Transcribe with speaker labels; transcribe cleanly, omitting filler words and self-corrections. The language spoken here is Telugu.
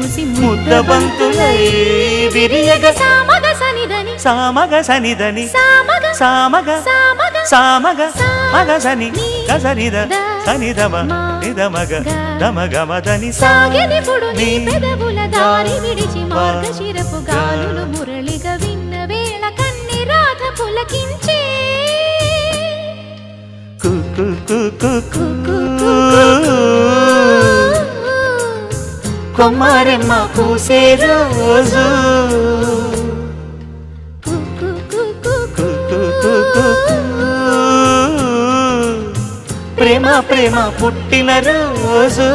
Speaker 1: చూసి
Speaker 2: ముద్దబంతులై విరియగ
Speaker 1: సామగ సనిదని
Speaker 2: సామగ సనిదని
Speaker 1: సామగ
Speaker 2: సామగ
Speaker 1: సామగ
Speaker 2: సామగ మగ సని గసనిద సనిదమ నిదమగ దమగమదని
Speaker 1: సాగెనిపుడు నీ పెదవుల దారి విడిచి మార్గశిరపు గాలులు మురళిగా విన్న వేళ కన్ని రాధ పులకించే
Speaker 2: కొమ్మారెమ్మ పూసే రోజు ప్రేమ ప్రేమ పుట్టిన రోజు